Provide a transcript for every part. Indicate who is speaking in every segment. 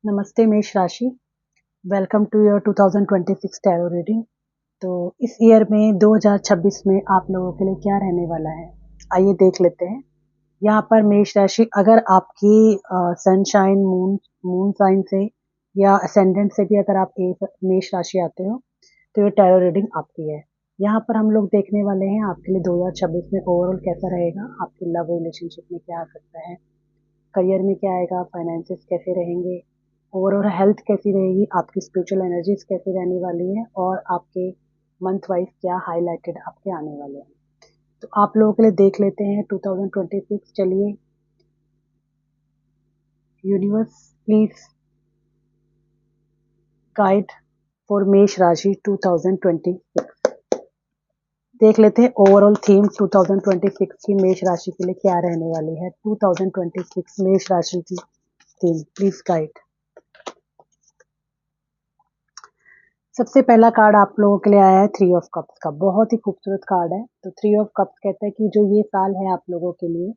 Speaker 1: नमस्ते मेष राशि। Welcome to your 2026 tarot reading. तो इस ईयर में 2026 में आप लोगों के लिए क्या रहने वाला है, आइए देख लेते हैं। यहाँ पर मेष राशि, अगर आपकी सनशाइन मून साइन से या असेंडेंट से भी अगर आप मेष राशि आते हो तो ये टैरो रीडिंग आपकी है। यहाँ पर हम लोग देखने वाले हैं आपके लिए 2026 में ओवरऑल कैसा रहेगा, आपके लव रिलेशनशिप में क्या आ सकता है, करियर में क्या आएगा, फाइनेंसेस कैसे रहेंगे, ओवरऑल हेल्थ कैसी रहेगी, आपकी स्पिरिचुअल एनर्जीज कैसी रहने वाली है और आपके मंथ वाइज क्या हाईलाइटेड आपके आने वाले हैं। तो आप लोगों के लिए देख लेते हैं 2026। चलिए, यूनिवर्स प्लीज गाइड फॉर मेष राशि 2026। देख लेते हैं ओवरऑल थीम 2026 की मेष राशि के लिए क्या रहने वाली है। 2026 मेष राशि की थीम प्लीज गाइड। सबसे पहला कार्ड आप लोगों के लिए आया है 3 ऑफ कप्स का। बहुत ही खूबसूरत कार्ड है। तो 3 ऑफ कप्स कहता है कि जो ये साल है आप लोगों के लिए,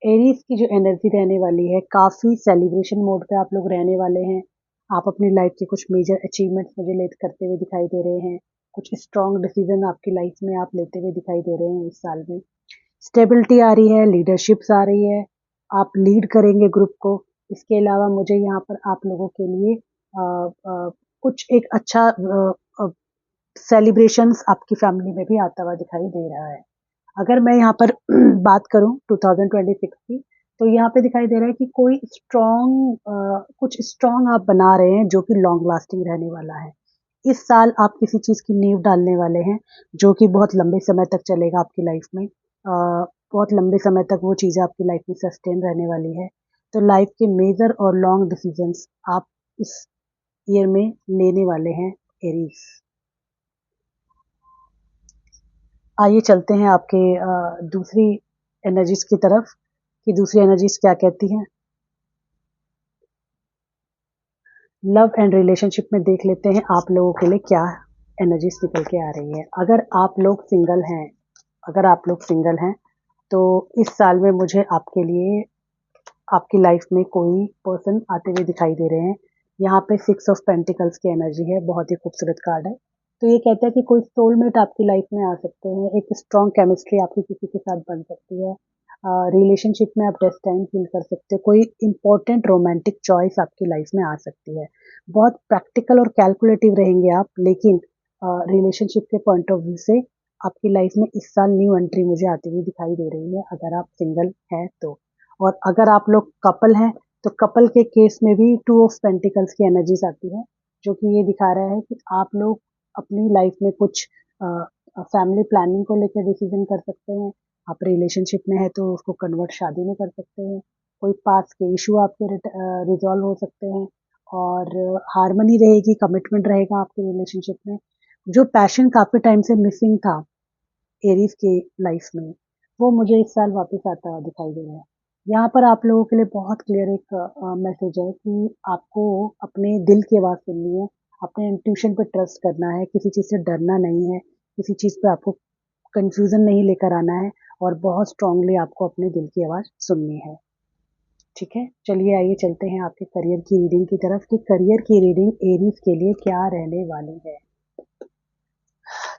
Speaker 1: एरीज की जो एनर्जी रहने वाली है, काफ़ी सेलिब्रेशन मोड पे आप लोग रहने वाले हैं। आप अपनी लाइफ के कुछ मेजर अचीवमेंट्स मुझे करते हुए दिखाई दे रहे हैं। कुछ स्ट्रॉन्ग डिसीजन आपकी लाइफ में आप लेते हुए दिखाई दे रहे हैं इस साल में। स्टेबिलिटी आ रही है, लीडरशिप्स आ रही है, आप लीड करेंगे ग्रुप को। इसके अलावा मुझे यहाँ पर आप लोगों के लिए कुछ एक अच्छा सेलिब्रेशंस आपकी फैमिली में भी आता हुआ दिखाई दे रहा है। अगर मैं यहाँ पर बात करूँ 2026 की, तो यहाँ पे दिखाई दे रहा है कि कोई कुछ स्ट्रॉन्ग आप बना रहे हैं जो कि लॉन्ग लास्टिंग रहने वाला है। इस साल आप किसी चीज़ की नींव डालने वाले हैं जो कि बहुत लंबे समय तक चलेगा आपकी लाइफ में। बहुत लंबे समय तक वो चीज़ें आपकी लाइफ में सस्टेन रहने वाली है। तो लाइफ के मेजर और लॉन्ग डिसीजंस आप इस ईयर में लेने वाले हैं एरीज। आइए चलते हैं आपके दूसरी एनर्जीज की तरफ कि दूसरी एनर्जीज क्या कहती हैं। लव एंड रिलेशनशिप में देख लेते हैं आप लोगों के लिए क्या एनर्जीज निकल के आ रही है। अगर आप लोग सिंगल हैं तो इस साल में मुझे आपके लिए आपकी लाइफ में कोई पर्सन आते हुए दिखाई दे रहे हैं। यहाँ पे 6 ऑफ पेंटिकल्स की एनर्जी है, बहुत ही खूबसूरत कार्ड है। तो ये कहता है कि कोई सोलमेट आपकी लाइफ में आ सकते हैं, एक स्ट्रॉन्ग केमिस्ट्री आपकी किसी के साथ बन सकती है। रिलेशनशिप में आप डेस्टाइन फील कर सकते हो, कोई इंपॉर्टेंट रोमांटिक चॉइस आपकी लाइफ में आ सकती है। बहुत प्रैक्टिकल और कैलकुलेटिव रहेंगे आप, लेकिन रिलेशनशिप के पॉइंट ऑफ व्यू से आपकी लाइफ में इस साल न्यू एंट्री मुझे आती हुई दिखाई दे रही है, अगर आप सिंगल हैं तो। और अगर आप लोग कपल हैं तो कपल के केस में भी 2 ऑफ पेंटिकल्स की एनर्जीज आती है, जो कि ये दिखा रहा है कि आप लोग अपनी लाइफ में कुछ फैमिली प्लानिंग को लेकर डिसीजन कर सकते हैं। आप रिलेशनशिप में है तो उसको कन्वर्ट शादी में कर सकते हैं। कोई पास के इशू आपके रिजॉल्व हो सकते हैं और हारमनी रहेगी, कमिटमेंट रहेगा आपके रिलेशनशिप में। जो पैशन काफ़ी टाइम से मिसिंग था एरीज के लाइफ में, वो मुझे इस साल वापस आता हुआ दिखाई दे रहा है। यहाँ पर आप लोगों के लिए बहुत क्लियर एक मैसेज है कि आपको अपने दिल की आवाज़ सुननी है, अपने इंट्यूशन पे ट्रस्ट करना है, किसी चीज़ से डरना नहीं है, किसी चीज़ पे आपको कंफ्यूजन नहीं लेकर आना है और बहुत स्ट्रांगली आपको अपने दिल की आवाज़ सुननी है। ठीक है, चलिए आइए चलते हैं आपके करियर की रीडिंग की तरफ कि करियर की रीडिंग एरीज के लिए क्या रहने वाली है।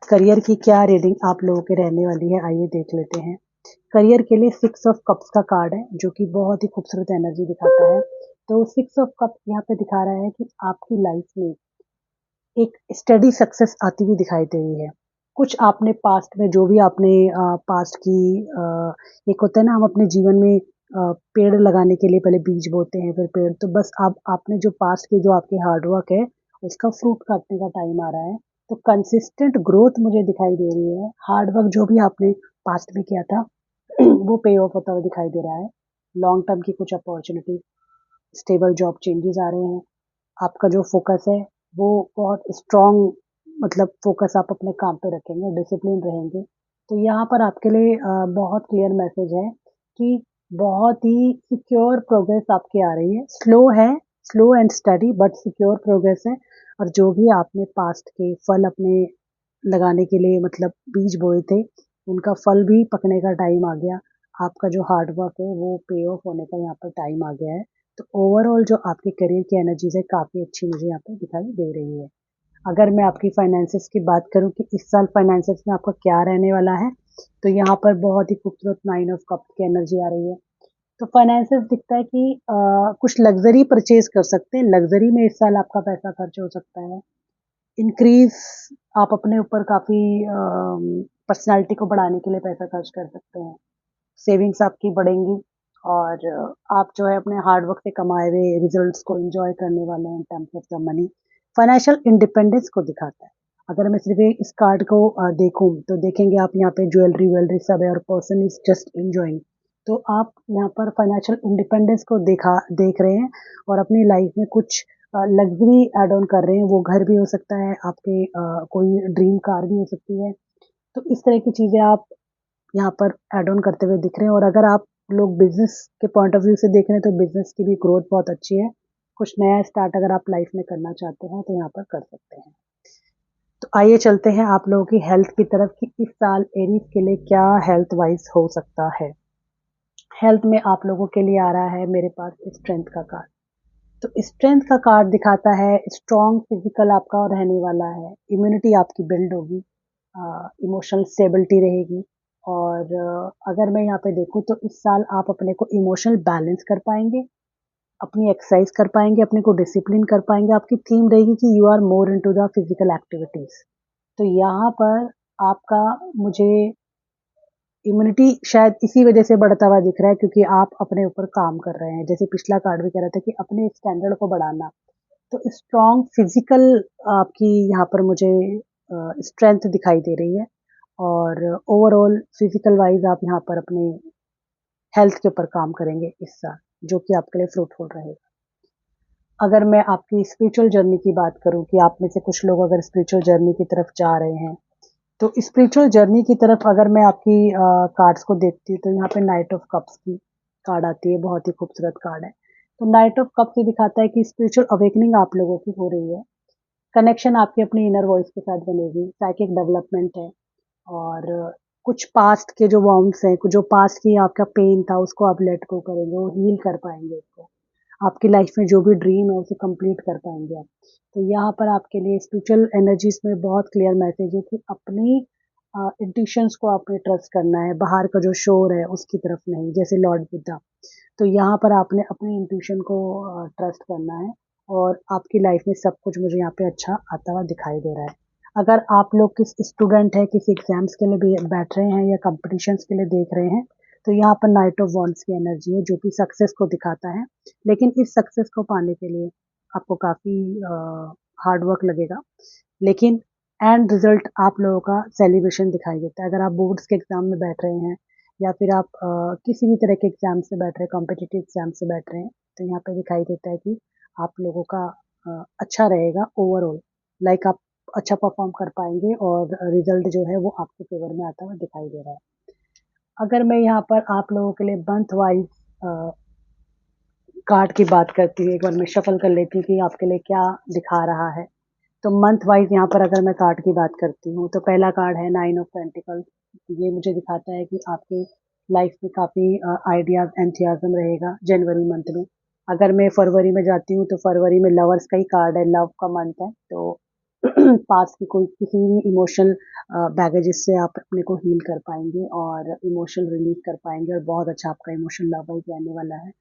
Speaker 1: करियर की क्या रीडिंग आप लोगों के रहने वाली है, आइए देख लेते हैं। करियर के लिए 6 ऑफ कप्स का कार्ड है, जो कि बहुत ही खूबसूरत एनर्जी दिखाता है। तो 6 ऑफ कप्स यहाँ पे दिखा रहा है कि आपकी लाइफ में एक स्टडी सक्सेस आती हुई दिखाई दे रही है। कुछ आपने पास्ट में जो भी आपने पास्ट की एक होता है ना, हम अपने जीवन में पेड़ लगाने के लिए पहले बीज बोते हैं फिर पेड़, तो बस अब आपने जो पास्ट की जो आपकी हार्ड वर्क है उसका फ्रूट काटने का टाइम आ रहा है। तो कंसिस्टेंट ग्रोथ मुझे दिखाई दे रही है। हार्ड वर्क जो भी आपने पास्ट में किया था वो पे ऑफ होता हुआ दिखाई दे रहा है। लॉन्ग टर्म की कुछ अपॉर्चुनिटी, स्टेबल जॉब चेंजेस आ रहे हैं। आपका जो फ़ोकस है वो बहुत स्ट्रॉन्ग, मतलब फ़ोकस आप अपने काम पे रखेंगे, डिसिप्लिन रहेंगे। तो यहाँ पर आपके लिए बहुत क्लियर मैसेज है कि बहुत ही सिक्योर प्रोग्रेस आपकी आ रही है। Slow and study but secure progress है। और जो भी आपने पास्ट के फल अपने लगाने के लिए मतलब बीज बोए थे, उनका फल भी पकने का टाइम आ गया। आपका जो हार्ड वर्क है वो पे ऑफ होने का यहाँ पर टाइम आ गया है। तो ओवरऑल जो आपके करियर की एनर्जीज है काफ़ी अच्छी मुझे यहाँ पे दिखाई दे रही है। अगर मैं आपकी फाइनेंसेस की बात करूँ कि इस साल फाइनेंसेस में आपका क्या रहने वाला है, तो यहाँ पर बहुत ही खूबसूरत 9 ऑफ कप्स की एनर्जी आ रही है। तो फाइनेंसेस दिखता है कि कुछ लग्जरी परचेज कर सकते हैं, लग्जरी में इस साल आपका पैसा खर्च हो सकता है। इंक्रीज आप अपने ऊपर काफ़ी पर्सनैलिटी को बढ़ाने के लिए पैसा खर्च कर सकते हैं। सेविंग्स आपकी बढ़ेंगी और आप जो है अपने हार्ड वर्क से कमाए हुए रिजल्ट्स को एंजॉय करने वाले हैं in terms of the money. Financial independence को दिखाता है। अगर मैं सिर्फ इस कार्ड को देखूं तो देखेंगे आप यहाँ पे ज्वेलरी वेलरी सब है और पर्सन इज जस्ट एंजॉइंग। तो आप यहाँ पर फाइनेंशियल इंडिपेंडेंस को देख रहे हैं और अपनी लाइफ में कुछ लग्जरी एड ऑन कर रहे हैं। वो घर भी हो सकता है आपके, कोई ड्रीम कार भी हो सकती है। तो इस तरह की चीज़ें आप यहाँ पर ऐड ऑन करते हुए दिख रहे हैं। और अगर आप लोग बिजनेस के पॉइंट ऑफ व्यू से देख रहे हैं तो बिजनेस की भी ग्रोथ बहुत अच्छी है। कुछ नया स्टार्ट अगर आप लाइफ में करना चाहते हैं तो यहाँ पर कर सकते हैं। तो आइए चलते हैं आप लोगों की हेल्थ की तरफ कि इस साल एरीज के लिए क्या हेल्थ वाइज हो सकता है। हेल्थ में आप लोगों के लिए आ रहा है मेरे पास स्ट्रेंथ का कार्ड। तो स्ट्रेंथ का कार्ड दिखाता है स्ट्रॉन्ग फिजिकल आपका रहने वाला है, इम्यूनिटी आपकी बिल्ड होगी, इमोशनल स्टेबिलिटी रहेगी। और अगर मैं यहाँ पे देखूँ तो इस साल आप अपने को इमोशनल बैलेंस कर पाएंगे, अपनी एक्सरसाइज कर पाएंगे, अपने को डिसिप्लिन कर पाएंगे। आपकी थीम रहेगी कि you are more into the physical activities. तो यहाँ पर आपका मुझे इम्यूनिटी शायद इसी वजह से बढ़ता हुआ दिख रहा है क्योंकि आप अपने ऊपर काम कर रहे हैं। जैसे पिछला कार्ड भी कह रहा था कि अपने स्टैंडर्ड को बढ़ाना। तो स्ट्रॉन्ग फिजिकल आपकी यहाँ पर मुझे स्ट्रेंथ दिखाई दे रही है। और ओवरऑल फिजिकल वाइज आप यहाँ पर अपने हेल्थ के ऊपर काम करेंगे इस साल, जो कि आपके लिए फ्रूटफुल रहेगा। अगर मैं आपकी स्पिरिचुअल जर्नी की बात करूं कि आप में से कुछ लोग अगर स्पिरिचुअल जर्नी की तरफ जा रहे हैं, तो स्पिरिचुअल जर्नी की तरफ अगर मैं आपकी कार्ड्स को देखती हूँ तो यहाँ पे नाइट ऑफ कप्स की कार्ड आती है। बहुत ही खूबसूरत कार्ड है। तो नाइट ऑफ कप्स ये दिखाता है कि स्पिरिचुअल अवेकनिंग आप लोगों की हो रही है। कनेक्शन आपकी अपनी इनर वॉइस के साथ बनेगी, साइकिक डेवलपमेंट है। और कुछ पास्ट के जो वाउंड्स हैं, जो पास्ट की आपका पेन था उसको आप लेट गो करेंगे, वो हील कर पाएंगे उसको। आपकी लाइफ में जो भी ड्रीम है उसे कंप्लीट कर पाएंगे आप। तो यहाँ पर आपके लिए स्पिरिचुअल एनर्जीज में बहुत क्लियर मैसेज है कि अपनी इंट्यूशंस को आपने ट्रस्ट करना है, बाहर का जो शोर है उसकी तरफ नहीं, जैसे लॉर्ड बुद्धा। तो यहाँ पर आपने अपनी इंट्यूशन को ट्रस्ट करना है और आपकी लाइफ में सब कुछ मुझे यहाँ पे अच्छा आता हुआ दिखाई दे रहा है। अगर आप लोग किस स्टूडेंट है, किसी एग्जाम्स के लिए भी बैठ रहे हैं या कंपटीशंस के लिए देख रहे हैं, तो यहाँ पर नाइट ऑफ वॉन्ड्स की एनर्जी है जो कि सक्सेस को दिखाता है। लेकिन इस सक्सेस को पाने के लिए आपको काफ़ी हार्ड वर्क लगेगा। लेकिन एंड रिजल्ट आप लोगों का सेलिब्रेशन दिखाई देता है। अगर आप बोर्ड्स के एग्जाम में बैठ रहे हैं या फिर आप किसी भी तरह के एग्जाम से बैठ रहे हैं, कॉम्पिटिटिव एग्जाम से बैठ रहे हैं, तो यहाँ पे दिखाई देता है कि आप लोगों का अच्छा रहेगा ओवरऑल। लाइक आप अच्छा परफॉर्म कर पाएंगे और रिजल्ट जो है वो आपके फेवर में आता हुआ दिखाई दे रहा है। अगर मैं यहाँ पर आप लोगों के लिए मंथ वाइज कार्ड की बात करती हूँ, एक बार मैं शफल कर लेती हूँ कि आपके लिए क्या दिखा रहा है। तो मंथ वाइज यहाँ पर अगर मैं कार्ड की बात करती हूँ तो पहला कार्ड है 9 ऑफ पेंटिकल्स। ये मुझे दिखाता है कि आपके लाइफ में काफ़ी आइडियाज एंथियाजम रहेगा जनवरी मंथ में। अगर मैं फरवरी में जाती हूँ तो फरवरी में लवर्स का ही कार्ड है, लव का मंथ है। तो पास की कोई किसी भी इमोशनल बैगेजेस से आप अपने को हील कर पाएंगे और इमोशनल रिलीज कर पाएंगे और बहुत अच्छा आपका इमोशनल लव वाइज रहने वाला है।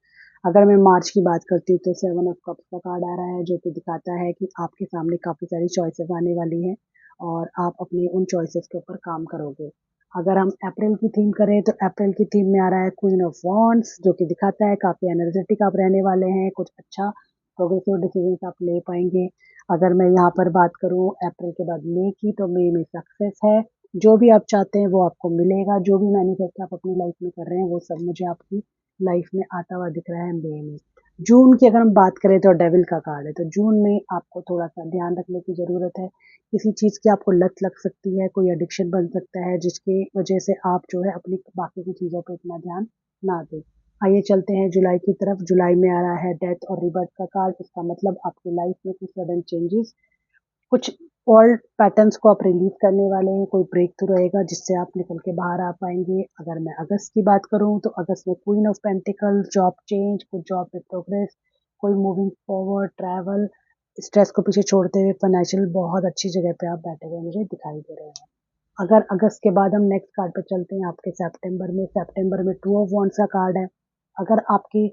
Speaker 1: अगर मैं मार्च की बात करती हूँ तो 7 ऑफ कप्स का कार्ड आ रहा है जो कि दिखाता है कि आपके सामने काफ़ी सारी चॉइसेस आने वाली हैं और आप अपने उन चॉइसेस के ऊपर काम करोगे। अगर हम अप्रैल की थीम करें तो अप्रैल की थीम में आ रहा है क्वीन ऑफ वॉन्ड्स जो कि दिखाता है काफ़ी एनर्जेटिक आप रहने वाले हैं, कुछ अच्छा प्रोग्रेसिव डिसीजन आप ले पाएंगे। अगर मैं यहाँ पर बात करूँ अप्रैल के बाद मई की, तो मई में सक्सेस है। जो भी आप चाहते हैं वो आपको मिलेगा, जो भी मैनिफेस्ट आप अपनी लाइफ में कर रहे हैं वो सब मुझे आपकी लाइफ में आता हुआ दिख रहा है मई में। जून की अगर हम बात करें तो डेविल का कार्ड है। तो जून में आपको थोड़ा सा ध्यान रखने की ज़रूरत है। किसी चीज़ की आपको लत लग सकती है, कोई एडिक्शन बन सकता है जिसकी वजह से आप जो है अपनी बाकी की चीज़ों पर इतना ध्यान ना दें। आइए चलते हैं जुलाई की तरफ। जुलाई में आ रहा है डेथ और रिबर्थ का कार्ड। इसका मतलब आपकी लाइफ में कुछ सडन चेंजेस, कुछ ओल्ड पैटर्न्स को आप रिलीज करने वाले हैं, कोई ब्रेक थ्रू रहेगा जिससे आप निकल के बाहर आ पाएंगे। अगर मैं अगस्त की बात करूं तो अगस्त में queen of pentacle, job change, कुछ जॉब में प्रोग्रेस, कोई मूविंग फॉरवर्ड, ट्रैवल, स्ट्रेस को पीछे छोड़ते हुए फाइनेंशियल बहुत अच्छी जगह पे आप बैठे हुए मुझे दिखाई दे रहे हैं। अगर अगस्त के बाद हम नेक्स्ट कार्ड पे चलते हैं आपके सितंबर में टू ऑफ वॉन्ड्स का कार्ड है। अगर आपकी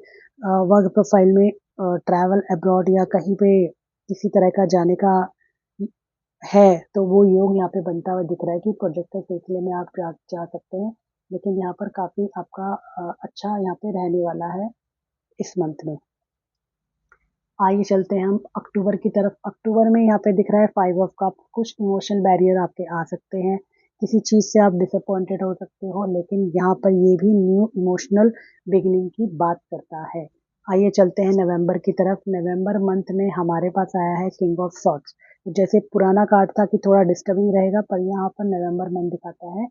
Speaker 1: वर्क प्रोफाइल में ट्रैवल अब्रॉड या कहीं पे किसी तरह का जाने का है, तो वो योग यहाँ पे बनता हुआ दिख रहा है कि प्रोजेक्ट के सिलसिले में आप जा सकते हैं, लेकिन यहाँ पर काफ़ी आपका अच्छा यहाँ पे रहने वाला है इस मंथ में। आइए चलते हैं हम अक्टूबर की तरफ। अक्टूबर में यहाँ पे दिख रहा है 5 ऑफ कप। कुछ इमोशनल बैरियर आपके आ सकते हैं, किसी चीज़ से आप डिसअपॉइंटेड हो सकते हो, लेकिन यहाँ पर ये भी न्यू इमोशनल बिगिनिंग की बात करता है। आइए चलते हैं नवंबर की तरफ। नवंबर मंथ में हमारे पास आया है किंग ऑफ सॉर्ड्स। जैसे पुराना कार्ड था कि थोड़ा डिस्टर्बिंग रहेगा, पर यहाँ पर नवंबर मंथ दिखाता है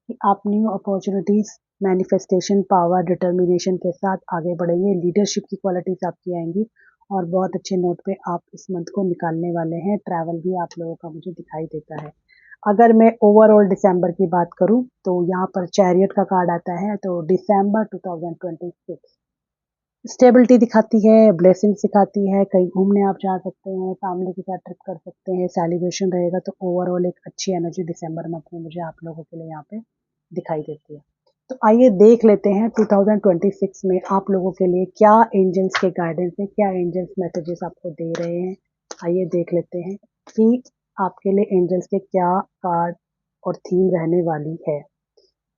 Speaker 1: कि आप new opportunities, manifestation power, determination के साथ आगे बढ़ेंगे। लीडरशिप की क्वालिटीज आपकी आएंगी और बहुत अच्छे नोट पे आप इस मंथ को निकालने वाले हैं। ट्रैवल भी आप लोगों का मुझे दिखाई देता है। अगर मैं ओवरऑल दिसंबर की बात करूं तो यहाँ पर चैरियट का कार्ड आता है, तो दिसंबर 2026 स्टेबिलिटी दिखाती है, ब्लेसिंग सिखाती है, कहीं घूमने आप जा सकते हैं, फैमिली के साथ ट्रिप कर सकते हैं, सेलिब्रेशन रहेगा। तो ओवरऑल एक अच्छी एनर्जी दिसंबर मंथ में मुझे आप लोगों के लिए यहाँ पे दिखाई देती है। तो आइए देख लेते हैं 2026 में आप लोगों के लिए क्या एंजल्स के गाइडेंस है, क्या एंजल्स मैसेजेस आपको दे रहे हैं। आइए देख लेते हैं कि आपके लिए एंजल्स के क्या कार्ड और थीम रहने वाली है।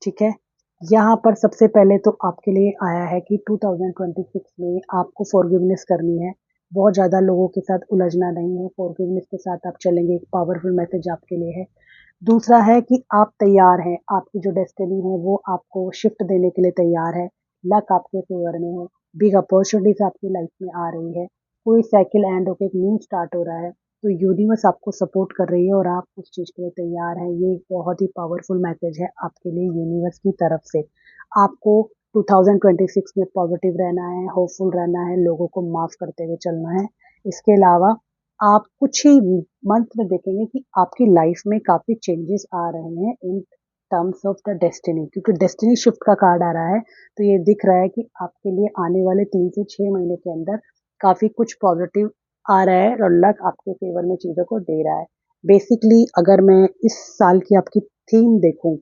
Speaker 1: ठीक है, यहाँ पर सबसे पहले तो आपके लिए आया है कि 2026 में आपको फॉरगिवनेस करनी है। बहुत ज़्यादा लोगों के साथ उलझना नहीं है, फॉरगिवनेस के साथ आप चलेंगे। एक पावरफुल मैसेज आपके लिए है। दूसरा है कि आप तैयार हैं, आपकी जो डेस्टिनी है वो आपको शिफ्ट देने के लिए तैयार है। लक आपके फेवर में है, बिग अपॉर्चुनिटीज आपकी लाइफ में आ रही है, कोई साइकिल एंड होकर एक न्यू स्टार्ट हो रहा है। तो यूनिवर्स आपको सपोर्ट कर रही है और आप उस चीज़ के लिए तैयार हैं। ये एक बहुत ही पावरफुल मैसेज है आपके लिए यूनिवर्स की तरफ से। आपको 2026 में पॉजिटिव रहना है, होपफुल रहना है, लोगों को माफ़ करते हुए चलना है। इसके अलावा आप कुछ ही मंथ में देखेंगे कि आपकी लाइफ में काफ़ी चेंजेस आ रहे हैं in terms of the destiny, क्योंकि डेस्टिनी शिफ्ट का कार्ड आ रहा है। तो ये दिख रहा है कि आपके लिए आने वाले 3 से 6 महीने के अंदर काफ़ी कुछ पॉजिटिव आ रहा है और लक आपके फेवर में चीज़ों को दे रहा है। बेसिकली अगर मैं इस साल की आपकी थीम देखूं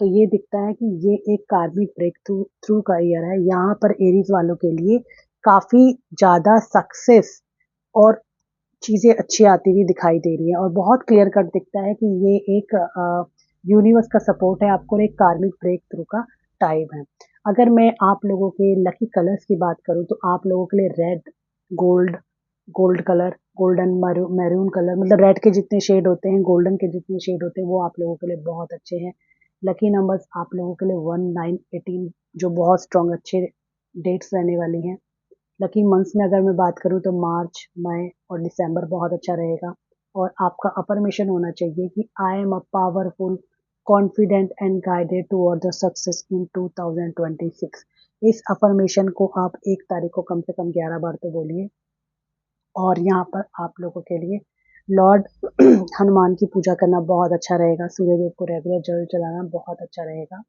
Speaker 1: तो ये दिखता है कि ये एक कार्मिक ब्रेक थ्रू थ्रू का ईयर है। यहाँ पर एरीज वालों के लिए काफ़ी ज़्यादा सक्सेस और चीज़ें अच्छी आती हुई दिखाई दे रही है और बहुत क्लियर कट दिखता है कि ये एक यूनिवर्स का सपोर्ट है आपको, एक कार्मिक ब्रेक थ्रू का टाइम है। अगर मैं आप लोगों के लकी कलर्स की बात करूं तो आप लोगों के लिए red, gold, gold colour, golden maroon colour, मतलब रेड के जितने शेड होते हैं, गोल्डन के जितने शेड होते हैं, वो आप लोगों के लिए बहुत अच्छे हैं। लकी नंबर्स आप लोगों के लिए 1, 9, 18 जो बहुत स्ट्रॉन्ग अच्छे डेट्स रहने वाली हैं। लकी मंथ्स में अगर मैं बात करूँ तो मार्च, मई और दिसंबर बहुत अच्छा रहेगा। और आपका अफर्मेशन होना चाहिए कि I am a powerful, confident and guided toward the success in 2026। इस अफर्मेशन को आप 1 तारीख को कम से कम 11 बार तो बोलिए। और यहाँ पर आप लोगों के लिए लॉर्ड हनुमान की पूजा करना बहुत अच्छा रहेगा। सूर्यदेव को रेगुलर जल चलाना बहुत अच्छा रहेगा।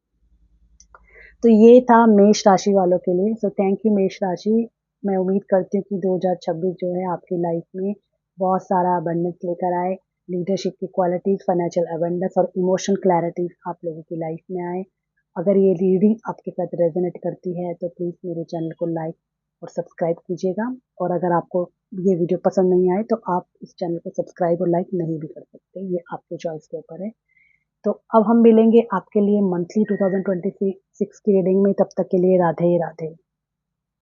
Speaker 1: तो ये था मेष राशि वालों के लिए। सो थैंक यू मेष राशि। मैं उम्मीद करती हूँ कि 2026 जो है आपकी लाइफ में बहुत सारा अबंडेंस लेकर आए, लीडरशिप की क्वालिटीज, फाइनेंशियल अबंडेंस और इमोशनल क्लैरिटी आप लोगों की लाइफ में आए। अगर ये रीडिंग आपके साथ रेजोनेट करती है तो प्लीज़ मेरे चैनल को लाइक और सब्सक्राइब कीजिएगा। और अगर आपको ये वीडियो पसंद नहीं आए तो आप इस चैनल को सब्सक्राइब और लाइक नहीं भी कर सकते, ये आपके चॉइस के ऊपर है। तो अब हम मिलेंगे आपके लिए मंथली 2026 की रीडिंग में। तब तक के लिए राधे राधे।